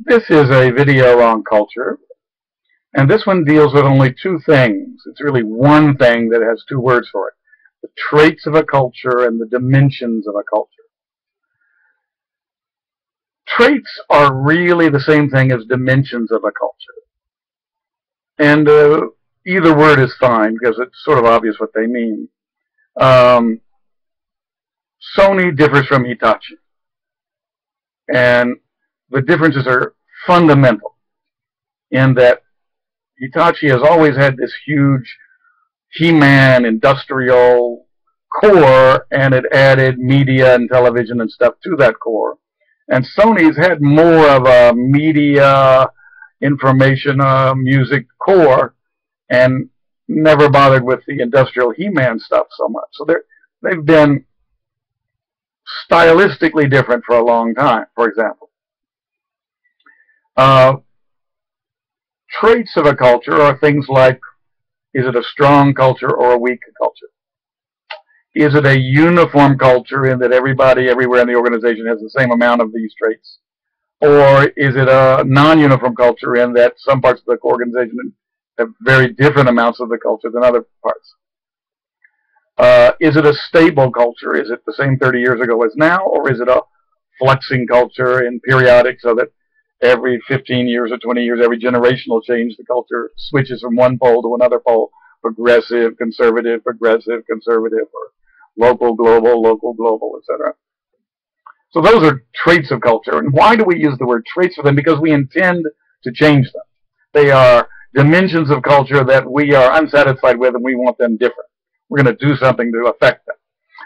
This is a video on culture, and this one deals with only two things. It's really one thing that has two words for it: the traits of a culture and the dimensions of a culture. Traits are really the same thing as dimensions of a culture. And either word is fine because it's sort of obvious what they mean. Sony differs from Hitachi. And the differences are fundamental in that Hitachi has always had this huge He-Man industrial core, and it added media and television and stuff to that core. And Sony's had more of a media, information, music core, and never bothered with the industrial He-Man stuff so much. So they've been stylistically different for a long time, for example. Traits of a culture are things like, is it a strong culture or a weak culture? Is it a uniform culture in that everybody everywhere in the organization has the same amount of these traits? Or is it a non-uniform culture in that some parts of the organization have very different amounts of the culture than other parts? Is it a stable culture? Is it the same 30 years ago as now? Or is it a flexing culture and periodic, so that every 15 years or 20 years, every generational change, the culture switches from one pole to another pole: progressive, conservative, or local, global, etc. So those are traits of culture. And why do we use the word traits for them? Because we intend to change them. They are dimensions of culture that we are unsatisfied with, and we want them different. We're going to do something to affect them.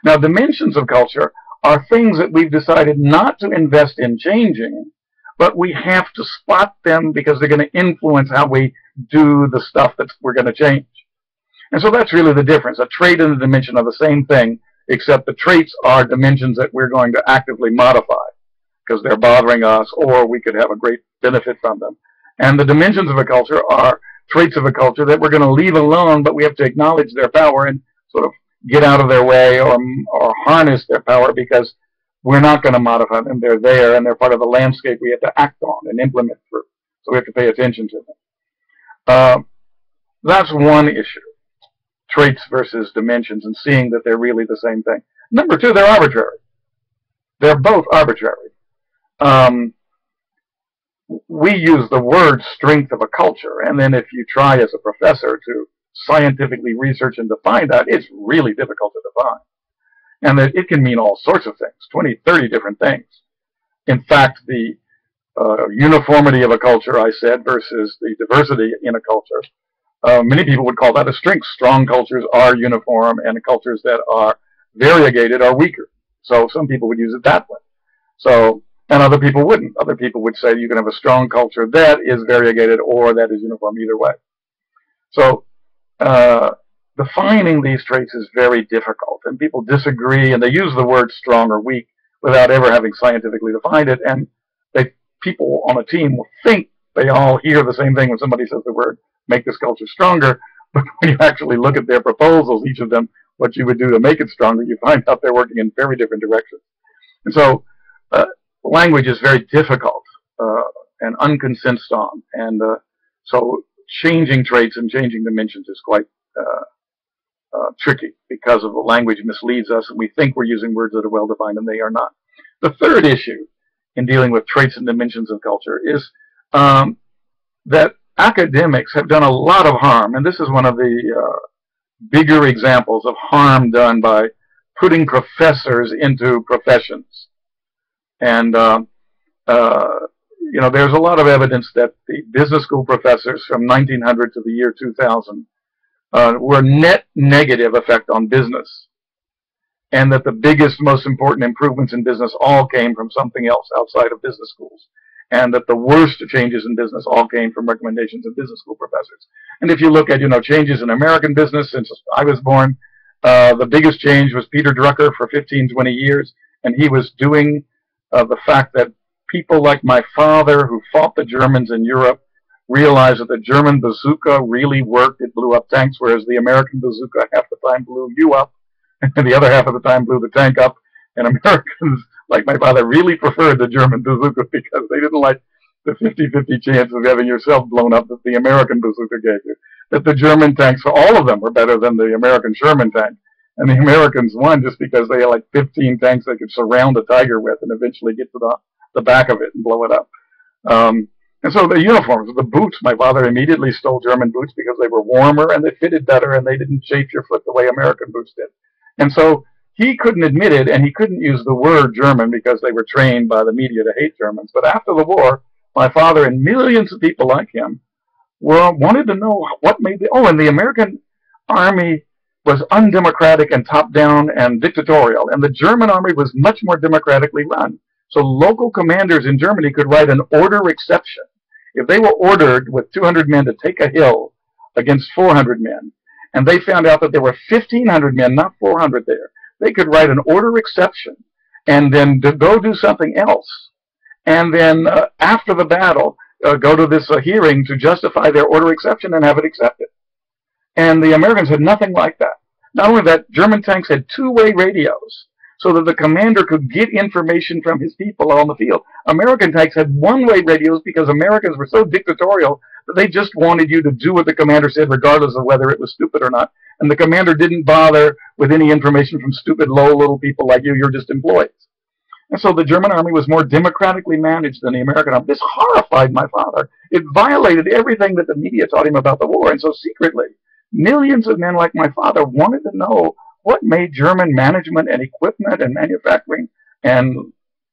Now, dimensions of culture are things that we've decided not to invest in changing, but we have to spot them because they're going to influence how we do the stuff that we're going to change. And so that's really the difference. A trait and a dimension are the same thing, except the traits are dimensions that we're going to actively modify because they're bothering us, or we could have a great benefit from them. And the dimensions of a culture are traits of a culture that we're going to leave alone, but we have to acknowledge their power and sort of get out of their way or harness their power, because we're not going to modify them. They're there, and they're part of the landscape we have to act on and implement through. So we have to pay attention to them. That's one issue: traits versus dimensions, and seeing that they're really the same thing. Number two, they're arbitrary. They're both arbitrary. We use the word strength of a culture, and then if you try as a professor to scientifically research and define that, it's really difficult to define. And that it can mean all sorts of things, 20, 30 different things. In fact, the uniformity of a culture, I said, versus the diversity in a culture, many people would call that a strength. Strong cultures are uniform, and cultures that are variegated are weaker. So some people would use it that way. So, and other people wouldn't. Other people would say you can have a strong culture that is variegated or that is uniform, either way. So defining these traits is very difficult, and people disagree, and they use the word strong or weak without ever having scientifically defined it. And people on a team will think they all hear the same thing when somebody says the word make this culture stronger, but when you actually look at their proposals, each of them, what you would do to make it stronger, you find out they're working in very different directions. And so language is very difficult and unconsensed on, and so changing traits and changing dimensions is quite tricky, because of the language misleads us, and we think we're using words that are well defined, and they are not. The third issue in dealing with traits and dimensions of culture is that academics have done a lot of harm, and this is one of the bigger examples of harm done by putting professors into professions. And you know, there's a lot of evidence that the business school professors from 1900 to the year 2000 were net negative effect on business, and that the biggest, most important improvements in business all came from something else outside of business schools, and that the worst changes in business all came from recommendations of business school professors. And if you look at, changes in American business since I was born, the biggest change was Peter Drucker for 15, 20 years, and he was doing the fact that people like my father, who fought the Germans in Europe, realized that the German bazooka really worked. It blew up tanks, whereas the American bazooka half the time blew you up, and the other half of the time blew the tank up. And Americans, like my father, really preferred the German bazooka because they didn't like the 50-50 chance of having yourself blown up that the American bazooka gave you. That the German tanks, for all of them, were better than the American Sherman tank. And the Americans won just because they had like 15 tanks they could surround a tiger with and eventually get to the back of it and blow it up. And so the uniforms, the boots, my father immediately stole German boots because they were warmer and they fitted better and they didn't chafe your foot the way American boots did. And so he couldn't admit it, and he couldn't use the word German because they were trained by the media to hate Germans. But after the war, my father and millions of people like him wanted to know what made and the American army was undemocratic and top-down and dictatorial, and the German army was much more democratically run. So local commanders in Germany could write an order exception. If they were ordered with 200 men to take a hill against 400 men, and they found out that there were 1,500 men, not 400 there, they could write an order exception and then go do something else. And then after the battle, go to this hearing to justify their order exception and have it accepted. And the Americans had nothing like that. Not only that, German tanks had two-way radios so that the commander could get information from his people on the field. American tanks had one-way radios because Americans were so dictatorial that they just wanted you to do what the commander said regardless of whether it was stupid or not. And the commander didn't bother with any information from stupid, low little people like you. You're just employees. And so the German army was more democratically managed than the American army. This horrified my father. It violated everything that the media taught him about the war. And so secretly, millions of men like my father wanted to know what made German management and equipment and manufacturing and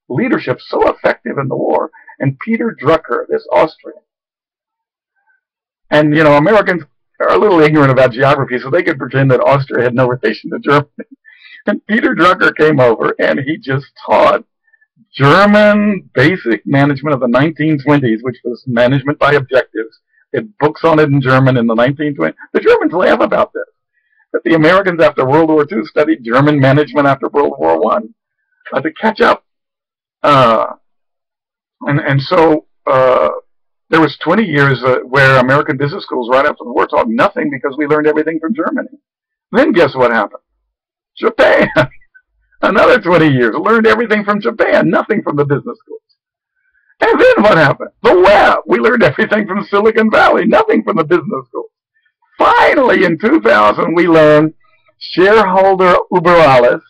leadership so effective in the war. And Peter Drucker, this Austrian. And, Americans are a little ignorant about geography, so they could pretend that Austria had no relation to Germany. And Peter Drucker came over, and he just taught German basic management of the 1920s, which was management by objectives. They had books on it in German in the 1920s. The Germans laugh about this. That the Americans after World War II studied German management after World War I to catch up. And so there was 20 years where American business schools right after the war taught nothing because we learned everything from Germany. Then guess what happened? Japan. Another 20 years, learned everything from Japan, nothing from the business schools. And then what happened? The web. We learned everything from Silicon Valley, nothing from the business schools. Finally, in 2000, we learned shareholder uber alles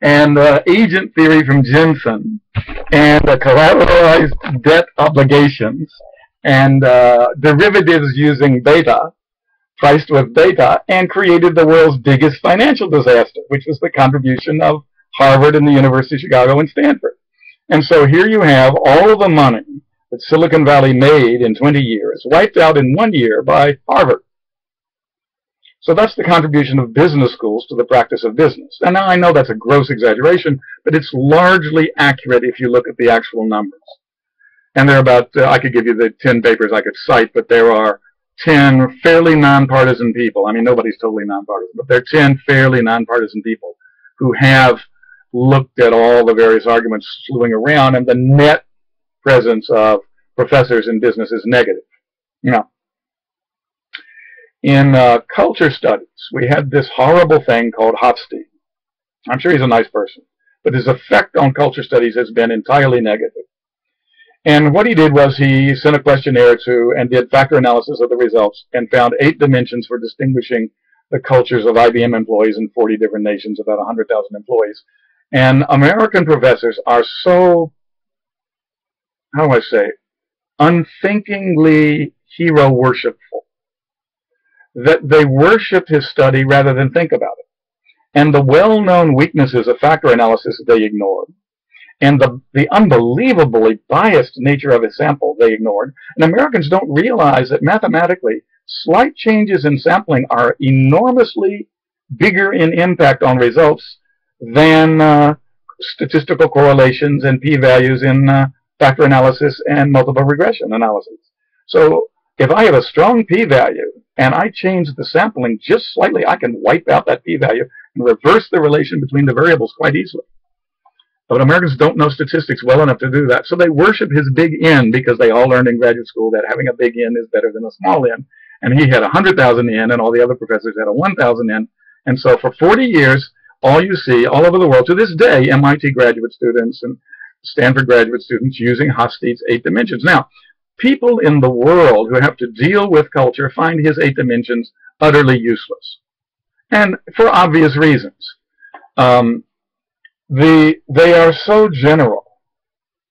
and agent theory from Jensen and collateralized debt obligations and derivatives using beta, priced with beta, and created the world's biggest financial disaster, which was the contribution of Harvard and the University of Chicago and Stanford. And so here you have all of the money that Silicon Valley made in 20 years wiped out in 1 year by Harvard. So that's the contribution of business schools to the practice of business. And now I know that's a gross exaggeration, but it's largely accurate if you look at the actual numbers. And there are about, I could give you the 10 papers I could cite, but there are 10 fairly nonpartisan people. I mean, nobody's totally nonpartisan, but there are 10 fairly nonpartisan people who have looked at all the various arguments slewing around, and the net presence of professors in business is negative. Now, in culture studies, we had this horrible thing called Hofstede. I'm sure he's a nice person, but his effect on culture studies has been entirely negative. And what he did was he sent a questionnaire to and did factor analysis of the results and found 8 dimensions for distinguishing the cultures of IBM employees in 40 different nations, about 100,000 employees. And American professors are so, how do I say, unthinkingly hero worshipful that they worship his study rather than think about it. And the well-known weaknesses of factor analysis they ignored. And the unbelievably biased nature of his sample they ignored. And Americans don't realize that mathematically, slight changes in sampling are enormously bigger in impact on results than statistical correlations and p-values in factor analysis and multiple regression analysis. So if I have a strong p-value and I change the sampling just slightly, I can wipe out that p-value and reverse the relation between the variables quite easily. But Americans don't know statistics well enough to do that. So they worship his big N because they all learned in graduate school that having a big N is better than a small n. And he had 100,000 N, and all the other professors had a 1,000 N. And so for 40 years, all you see all over the world, to this day, MIT graduate students and Stanford graduate students using Hofstede's 8 dimensions. Now, people in the world who have to deal with culture find his 8 dimensions utterly useless. And for obvious reasons. They are so general,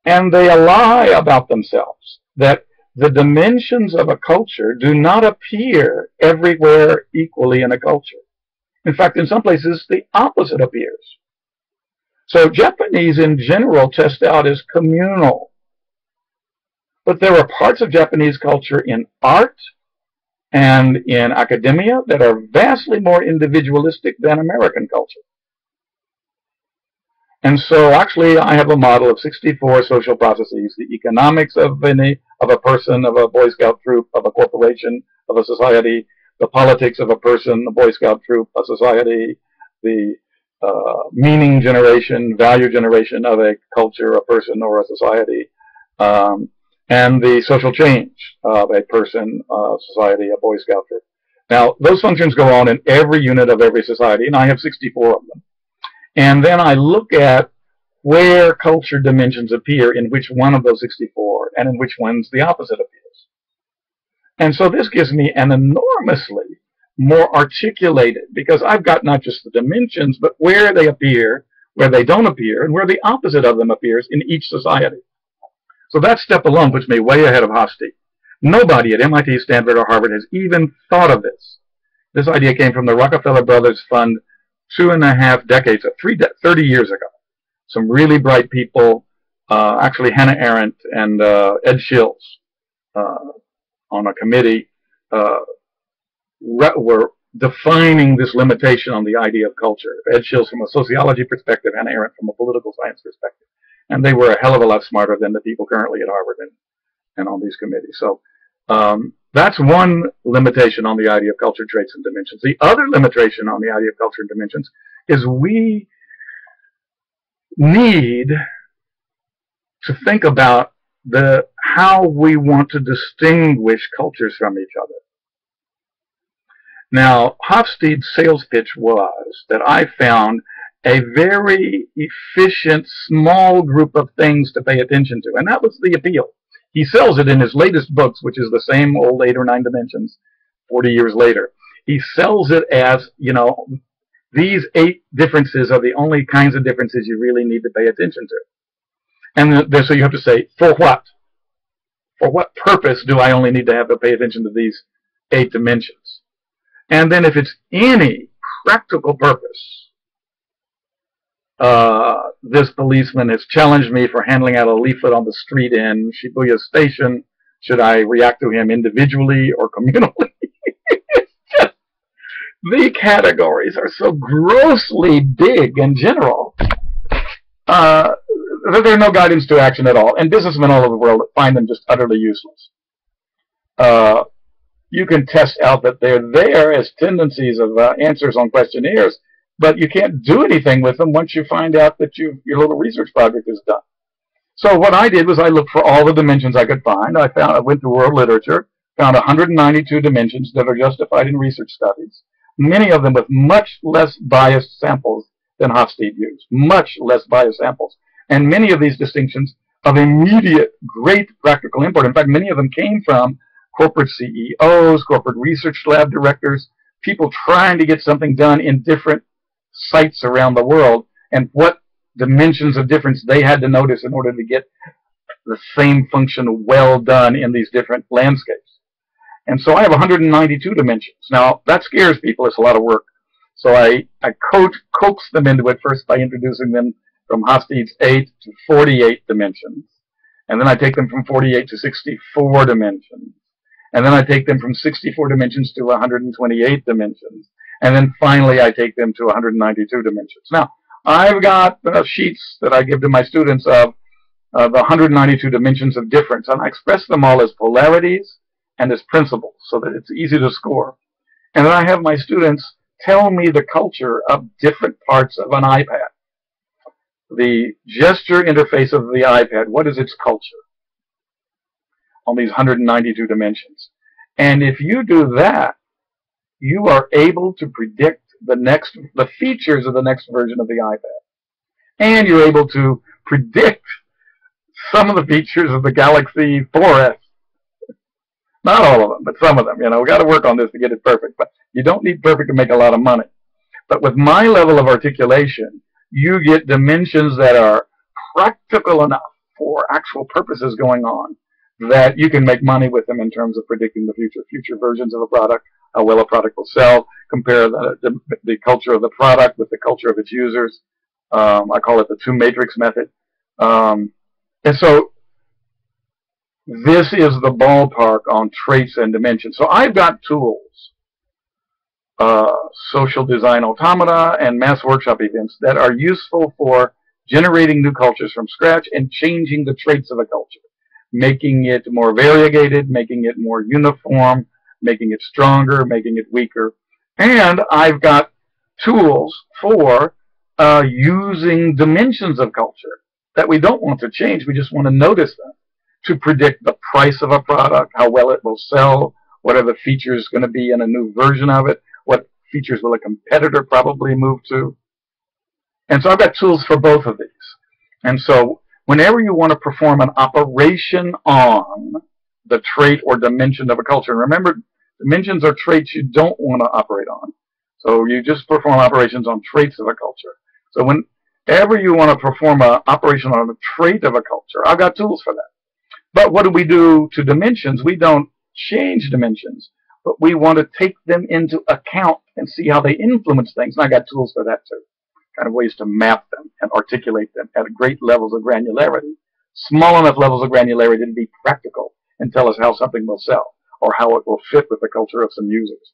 and they lie about themselves, that the dimensions of a culture do not appear everywhere equally in a culture. In fact, in some places, the opposite appears. So Japanese in general test out as communal. But there are parts of Japanese culture in art and in academia that are vastly more individualistic than American culture. And so actually I have a model of 64 social processes: the economics of a person, of a Boy Scout troop, of a corporation, of a society; the politics of a person, a Boy Scout troop, a society; the meaning generation, value generation of a culture, a person, or a society; and the social change of a person, a society, a Boy Scout troop. Now, those functions go on in every unit of every society, and I have 64 of them. And then I look at where culture dimensions appear in which one of those 64, and in which ones the opposite appears. And so this gives me an enormously more articulated, because I've got not just the dimensions, but where they appear, where they don't appear, and where the opposite of them appears in each society. So that step alone puts me way ahead of Hofstede. Nobody at MIT, Stanford, or Harvard has even thought of this. This idea came from the Rockefeller Brothers Fund 2.5 decades, 30 years ago. Some really bright people, actually Hannah Arendt and Ed Shills on a committee, were defining this limitation on the idea of culture. Ed Shills from a sociology perspective, Hannah Arendt from a political science perspective. And they were a hell of a lot smarter than the people currently at Harvard and on these committees. So that's one limitation on the idea of culture, traits, and dimensions. The other limitation on the idea of culture and dimensions is we need to think about how we want to distinguish cultures from each other. Now, Hofstede's sales pitch was that I found a very efficient, small group of things to pay attention to, and that was the appeal. He sells it in his latest books, which is the same old 8 or 9 dimensions 40 years later. He sells it as, you know, these 8 differences are the only kinds of differences you really need to pay attention to. And so you have to say, for what? For what purpose do I only need to have to pay attention to these 8 dimensions? And then if it's any practical purpose, this policeman has challenged me for handing out a leaflet on the street in Shibuya Station. Should I react to him individually or communally? The categories are so grossly big and general that there are no guidance to action at all. And businessmen all over the world find them just utterly useless. You can test out that they're there as tendencies of answers on questionnaires, but you can't do anything with them once you find out that your little research project is done. So what I did was I looked for all the dimensions I could find. I went to world literature, found 192 dimensions that are justified in research studies, many of them with much less biased samples than Hofstede used, much less biased samples. And many of these distinctions of immediate, great practical import. In fact, many of them came from corporate CEOs, corporate research lab directors, people trying to get something done in different sites around the world, and what dimensions of difference they had to notice in order to get the same function well done in these different landscapes. And so I have 192 dimensions. Now, that scares people. It's a lot of work. So I coax them into it first by introducing them from Hofstede's 8 to 48 dimensions. And then I take them from 48 to 64 dimensions. And then I take them from 64 dimensions to 128 dimensions. And then finally, I take them to 192 dimensions. Now, I've got sheets that I give to my students of the 192 dimensions of difference, and I express them all as polarities and as principles so that it's easy to score. And then I have my students tell me the culture of different parts of an iPad. The gesture interface of the iPad, what is its culture on these 192 dimensions? And if you do that, you are able to predict the features of the next version of the iPad. And you're able to predict some of the features of the Galaxy 4S Not all of them, but some of them. You know, we got to work on this to get it perfect. But you don't need perfect to make a lot of money. But with my level of articulation, you get dimensions that are practical enough for actual purposes going on that you can make money with them in terms of predicting the future versions of a product, how well a product will sell, compare the culture of the product with the culture of its users. I call it the two matrix method. And so this is the ballpark on traits and dimensions. So I've got tools, social design automata and mass workshop events that are useful for generating new cultures from scratch and changing the traits of a culture, making it more variegated, making it more uniform, making it stronger, making it weaker. And I've got tools for using dimensions of culture that we don't want to change, we just want to notice them, to predict the price of a product, how well it will sell, what are the features going to be in a new version of it, what features will a competitor probably move to. And so I've got tools for both of these. And so whenever you want to perform an operation on the trait or dimension of a culture, and remember, dimensions are traits you don't want to operate on. So you just perform operations on traits of a culture. So whenever you want to perform an operation on a trait of a culture, I've got tools for that. But what do we do to dimensions? We don't change dimensions, but we want to take them into account and see how they influence things. And I got tools for that too. Kind of ways to map them and articulate them at great levels of granularity, small enough levels of granularity to be practical and tell us how something will sell or how it will fit with the culture of some users.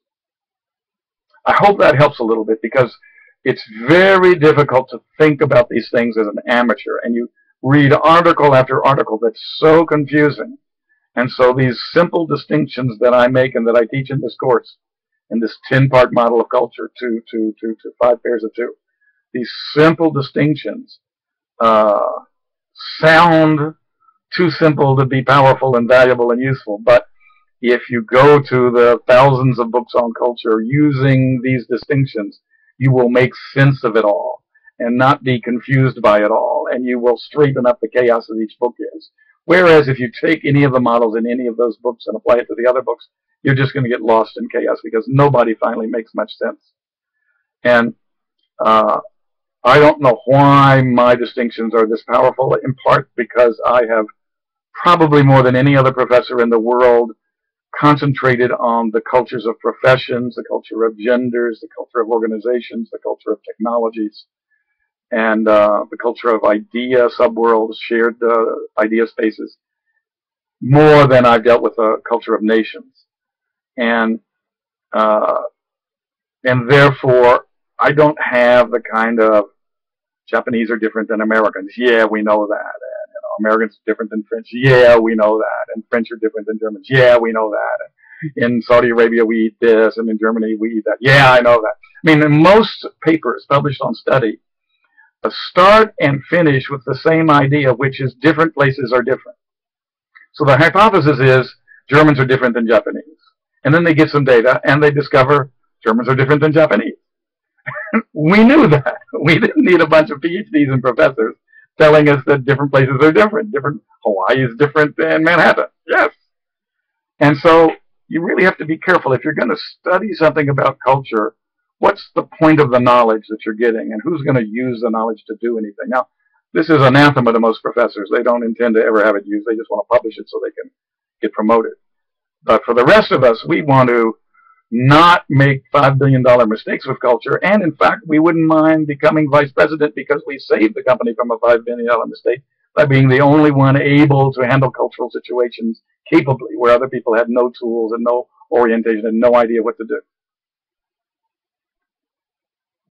I hope that helps a little bit, because it's very difficult to think about these things as an amateur, and you read article after article that's so confusing. And so these simple distinctions that I make and that I teach in this course, in this 10-part model of culture, to 5 pairs of 2, these simple distinctions sound too simple to be powerful and valuable and useful. But if you go to the thousands of books on culture using these distinctions, you will make sense of it all and not be confused by it all, and you will straighten up the chaos that each book is. Whereas if you take any of the models in any of those books and apply it to the other books, you're just going to get lost in chaos, because nobody finally makes much sense. And I don't know why my distinctions are this powerful, in part because I have probably more than any other professor in the world concentrated on the cultures of professions, the culture of genders, the culture of organizations, the culture of technologies, and the culture of idea subworlds, shared idea spaces, more than I've dealt with the culture of nations. And therefore, I don't have the kind of Japanese are different than Americans. Yeah, we know that. And, Americans are different than French. Yeah, we know that. And French are different than Germans. Yeah, we know that. And in Saudi Arabia, we eat this, and in Germany, we eat that. Yeah, I know that. I mean, in most papers published on study, start and finish with the same idea, which is different places are different. So the hypothesis is Germans are different than Japanese. And then they get some data, and they discover Germans are different than Japanese. We knew that. We didn't need a bunch of PhDs and professors telling us that different places are different. Hawaii is different than Manhattan. Yes. And so you really have to be careful. If you're going to study something about culture, what's the point of the knowledge that you're getting, and who's going to use the knowledge to do anything? Now, this is anathema to most professors. They don't intend to ever have it used. They just want to publish it so they can get promoted. But for the rest of us, we want to not make $5 billion mistakes with culture. And in fact, we wouldn't mind becoming vice president because we saved the company from a $5 billion mistake by being the only one able to handle cultural situations capably, where other people had no tools and no orientation and no idea what to do.